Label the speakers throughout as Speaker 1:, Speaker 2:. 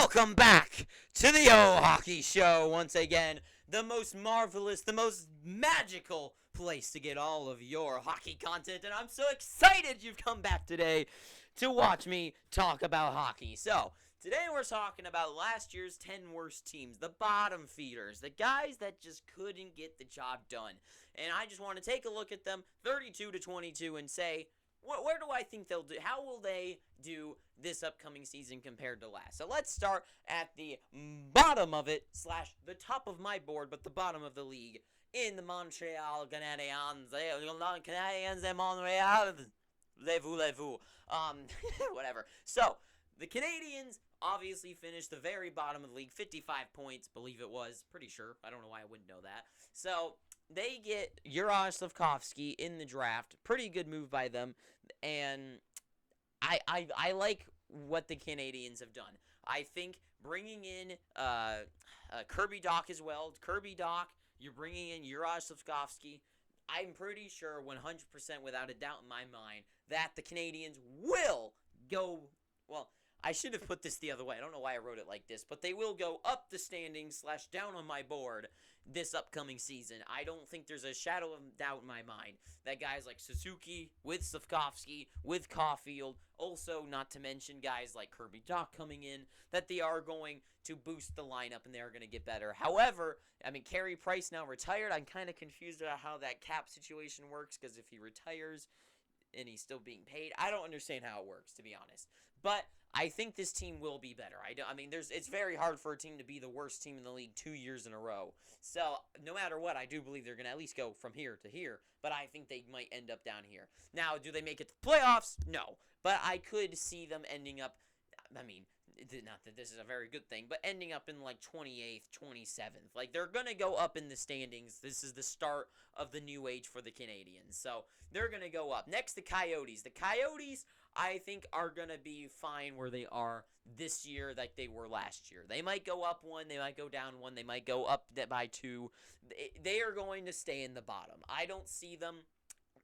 Speaker 1: welcome back to the O Hockey Show once again. The most marvelous, the most magical place to get all of your hockey content. And I'm so excited you've come back today to watch me talk about hockey. So, today we're talking about last year's 10 worst teams, the bottom feeders, the guys that just couldn't get the job done. And I just want to take a look at them, 32-22, and say, where do I think they'll do? How will they do this upcoming season compared to last? So let's start at the bottom of it, / the top of my board, but the bottom of the league. In the Montreal Canadiens, Canadiens de Montreal, levez-vous. Whatever. So, the Canadiens obviously finished the very bottom of the league, 55 points, believe it was. Pretty sure. I don't know why I wouldn't know that. So, they get Juraj Slafkovsky in the draft. Pretty good move by them. And I like what the Canadiens have done. I think bringing in Kirby Dach as well. Kirby Dach, you're bringing in Juraj Slafkovsky. I'm pretty sure 100% without a doubt in my mind that the Canadiens will go, well, I should have put this the other way. I don't know why I wrote it like this, but they will go up the standings / down on my board this upcoming season. I don't think there's a shadow of doubt in my mind that guys like Suzuki, with Slafkovsky, with Caulfield, also not to mention guys like Kirby Dach coming in, that they are going to boost the lineup and they are going to get better. However, I mean, Carey Price now retired. I'm kind of confused about how that cap situation works, because if he retires and he's still being paid, I don't understand how it works, to be honest. But I think this team will be better. I mean, it's very hard for a team to be the worst team in the league 2 years in a row. So, no matter what, I do believe they're going to at least go from here to here. But I think they might end up down here. Now, do they make it to the playoffs? No. But I could see them ending up, I mean, not that this is a very good thing, but ending up in like 28th, 27th. Like, they're going to go up in the standings. This is the start of the new age for the Canadiens. So, they're going to go up. Next, the Coyotes. The Coyotes, I think, are going to be fine where they are this year like they were last year. They might go up 1, they might go down 1, they might go up by 2. They are going to stay in the bottom. I don't see them.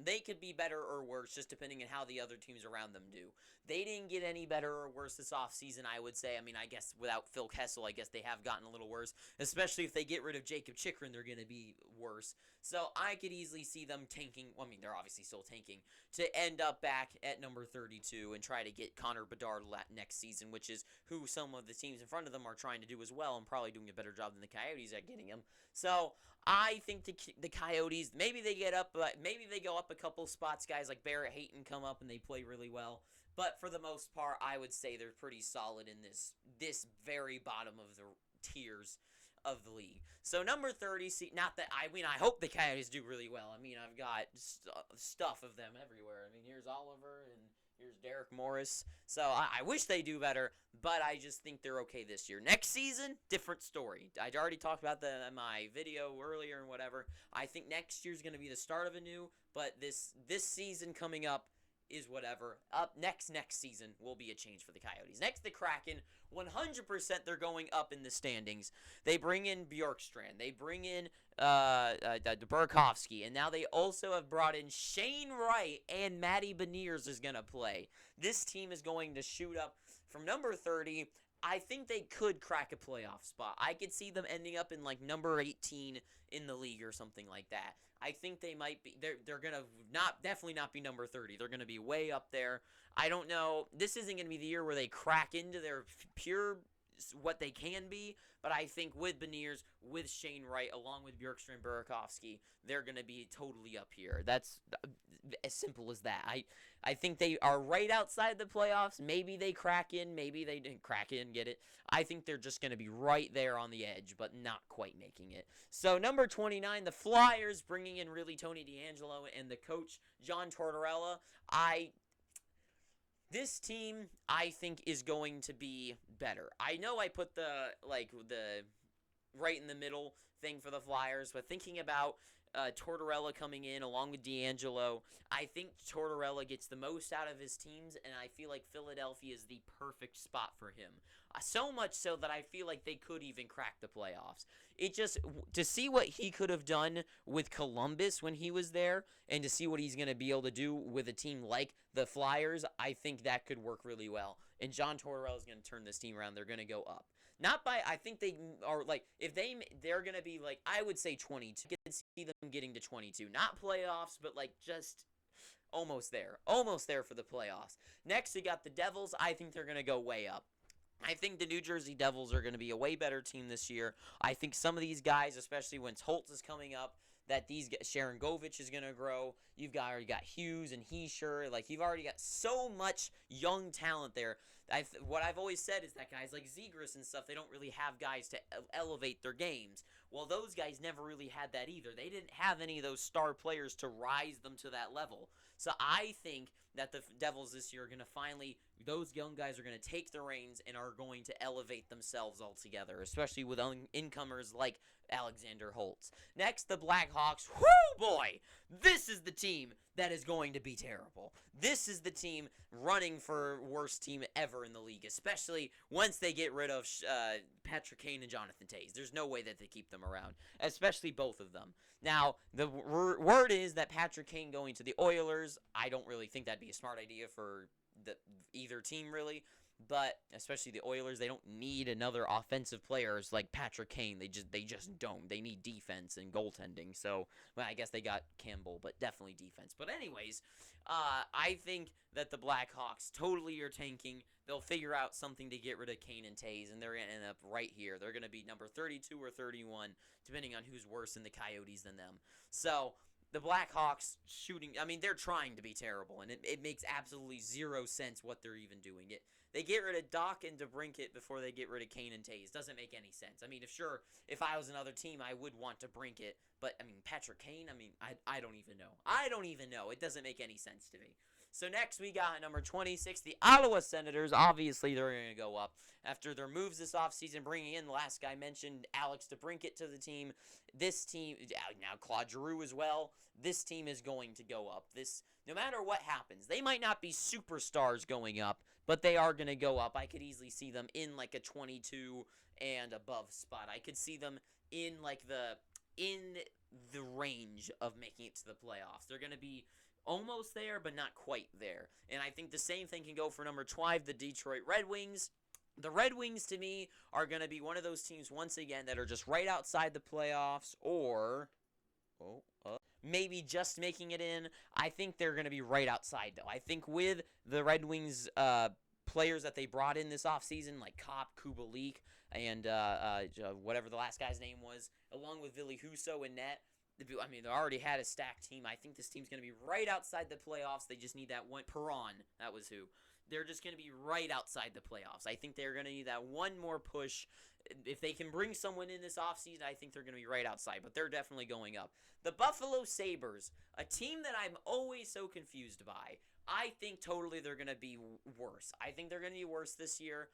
Speaker 1: They could be better or worse, just depending on how the other teams around them do. They didn't get any better or worse this offseason, I would say. I mean, I guess without Phil Kessel, I guess they have gotten a little worse. Especially if they get rid of Jacob Chychrun, they're going to be worse. So I could easily see them tanking. Well, I mean, they're obviously still tanking. To end up back at number 32 and try to get Connor Bedard next season, which is who some of the teams in front of them are trying to do as well, and probably doing a better job than the Coyotes at getting him. So I think the Coyotes, maybe they get up, maybe they go up a couple spots. Guys like Barrett Hayton come up and they play really well. But for the most part, I would say they're pretty solid in this very bottom of the tiers of the league. So number 30, not that, I mean, I hope the Coyotes do really well. I mean, I've got stuff of them everywhere. I mean, here's Oliver and here's Derek Morris. So I wish they do better, but I just think they're okay this year. Next season, different story. I already talked about that in my video earlier and whatever. I think next year's going to be the start of a new, but this season coming up is whatever. Up next season will be a change for the Coyotes. Next, the Kraken. 100% they're going up in the standings. They bring in Bjorkstrand. They bring in Burakovsky. And now they also have brought in Shane Wright, and Matty Beniers is going to play. This team is going to shoot up from number 30. I think they could crack a playoff spot. I could see them ending up in like number 18 in the league or something like that. I think they might be. They're gonna definitely not be number 30. They're gonna be way up there. I don't know. This isn't gonna be the year where they crack into their pure what they can be. But I think with Beniers, with Shane Wright, along with Bjorkstrand, Burakovsky, they're gonna be totally up here. That's as simple as that. I think they are right outside the playoffs. Maybe they crack in. Maybe they didn't crack in, get it? I think they're just going to be right there on the edge, but not quite making it. So, number 29, the Flyers, bringing in really Tony DeAngelo and the coach, John Tortorella. This team, I think, is going to be better. I know I put the right in the middle thing for the Flyers, but thinking about Tortorella coming in along with DeAngelo, I think Tortorella gets the most out of his teams, and I feel like Philadelphia is the perfect spot for him. So much so that I feel like they could even crack the playoffs. It just, to see what he could have done with Columbus when he was there, and to see what he's going to be able to do with a team like the Flyers, I think that could work really well. And John Tortorella is going to turn this team around. They're going to go up. Not by, I think they are, like, if they're going to be, like, I would say 22. I could see them getting to 22. Not playoffs, but, like, just almost there. Almost there for the playoffs. Next, we got the Devils. I think they're going to go way up. I think the New Jersey Devils are going to be a way better team this year. I think some of these guys, especially when Holtz is coming up, that Sharon Govich is going to grow. You've already got Hughes and Heischer. Like, you've already got so much young talent there. What I've always said is that guys like Zegras and stuff, they don't really have guys to elevate their games. Well, those guys never really had that either. They didn't have any of those star players to rise them to that level. So I think that the Devils this year are going to finally, those young guys are going to take the reins and are going to elevate themselves altogether, especially with incomers like Alexander Holtz. Next, the Blackhawks. Whoo, boy! This is the team that is going to be terrible. This is the team running for worst team ever in the league, especially once they get rid of Patrick Kane and Jonathan Toews. There's no way that they keep them around, especially both of them. Now, the word is that Patrick Kane going to the Oilers, I don't really think that'd be a smart idea for either team, really. But especially the Oilers, they don't need another offensive players like Patrick Kane. They just don't. They need defense and goaltending. So, well, I guess they got Campbell, but definitely defense. But anyways, I think that the Blackhawks totally are tanking. They'll figure out something to get rid of Kane and Toews, and they're going to end up right here. They're going to be number 32 or 31, depending on who's worse in the Coyotes than them. So, the Blackhawks shooting, I mean, they're trying to be terrible, and it makes absolutely zero sense what they're even doing. They get rid of Doc and DeBrincat before they get rid of Kane and Toews. Doesn't make any sense. I mean, if I was another team, I would want DeBrincat, but, I mean, Patrick Kane, I mean, I don't even know. I don't even know. It doesn't make any sense to me. So next we got number 26, the Ottawa Senators. Obviously, they're going to go up. After their moves this offseason, bringing in the last guy mentioned, Alex DeBrincat to the team. This team, now Claude Giroux as well, this team is going to go up. No matter what happens, they might not be superstars going up, but they are going to go up. I could easily see them in like a 22 and above spot. I could see them in like in the range of making it to the playoffs. They're going to be almost there, but not quite there. And I think the same thing can go for number 12, the Detroit Red Wings. The Red Wings, to me, are going to be one of those teams, once again, that are just right outside the playoffs or maybe just making it in. I think they're going to be right outside, though. I think with the Red Wings players that they brought in this offseason, like Kopp, Kubalik, and whatever the last guy's name was, along with Ville Husso and net, I mean, they already had a stacked team. I think this team's going to be right outside the playoffs. They just need that one. Perron, that was who. They're just going to be right outside the playoffs. I think they're going to need that one more push. If they can bring someone in this offseason, I think they're going to be right outside, but they're definitely going up. The Buffalo Sabres, a team that I'm always so confused by. I think totally they're going to be worse. I think they're going to be worse this year,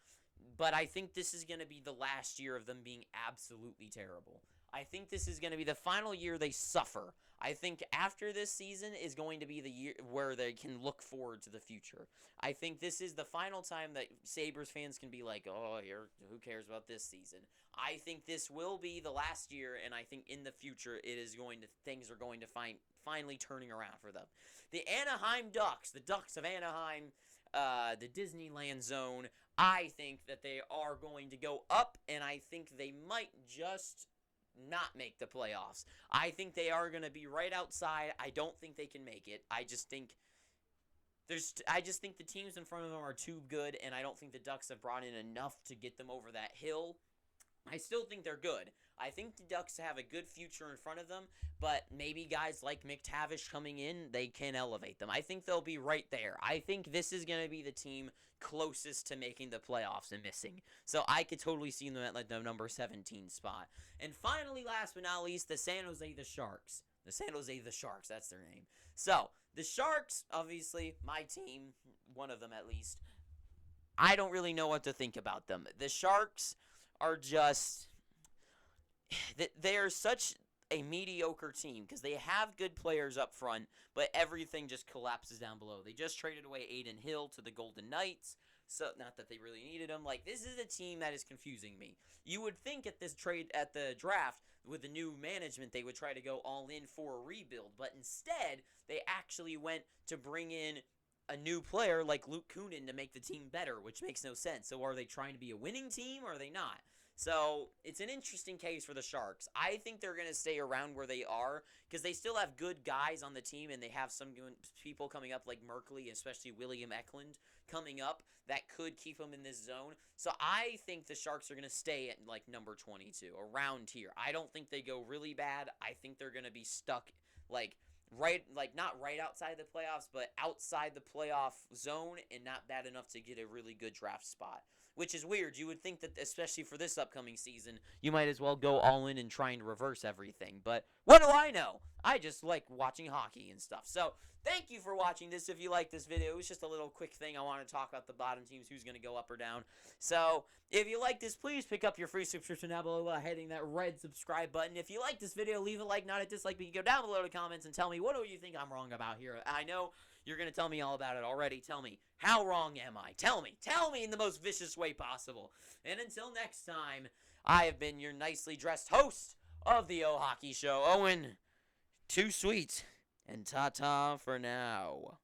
Speaker 1: but I think this is going to be the last year of them being absolutely terrible. I think this is going to be the final year they suffer. I think after this season is going to be the year where they can look forward to the future. I think this is the final time that Sabres fans can be like, oh, who cares about this season? I think this will be the last year, and I think in the future things are going to finally turning around for them. The Anaheim Ducks, the Ducks of Anaheim, the Disneyland zone, I think that they are going to go up, and I think they might just not make the playoffs. I think they are going to be right outside. I don't think they can make it. I just think the teams in front of them are too good, and I don't think the Ducks have brought in enough to get them over that hill. I still think they're good. I think the Ducks have a good future in front of them, but maybe guys like McTavish coming in, they can elevate them. I think they'll be right there. I think this is going to be the team closest to making the playoffs and missing. So I could totally see them at like the number 17 spot. And finally, last but not least, the San Jose the Sharks. The San Jose the Sharks, that's their name. So, the Sharks, obviously, my team, one of them at least, I don't really know what to think about them. The Sharks are just, they are such a mediocre team because they have good players up front, but everything just collapses down below. They just traded away Aiden Hill to the Golden Knights, so not that they really needed him. Like, this is a team that is confusing me. You would think at the draft, with the new management, they would try to go all in for a rebuild, but instead, they actually went to bring in a new player like Luke Kunin to make the team better, which makes no sense. So are they trying to be a winning team or are they not? So it's an interesting case for the Sharks. I think they're going to stay around where they are because they still have good guys on the team, and they have some good people coming up like Merkley, especially William Eklund coming up that could keep them in this zone. So I think the Sharks are going to stay at like number 22, around here. I don't think they go really bad. I think they're going to be stuck like not right outside the playoffs, but outside the playoff zone and not bad enough to get a really good draft spot. Which is weird. You would think that, especially for this upcoming season, you might as well go all in and try and reverse everything. But what do I know? I just like watching hockey and stuff. So thank you for watching this. If you like this video, it was just a little quick thing. I want to talk about the bottom teams, who's going to go up or down. So if you like this, please pick up your free subscription down below by hitting that red subscribe button. If you like this video, leave a like, not a dislike. But you can go down below to comments and tell me, what do you think I'm wrong about here? I know you're going to tell me all about it already. Tell me, how wrong am I? Tell me in the most vicious way possible. And until next time, I have been your nicely dressed host of the O Hockey Show, Owen. Too sweet, and ta-ta for now.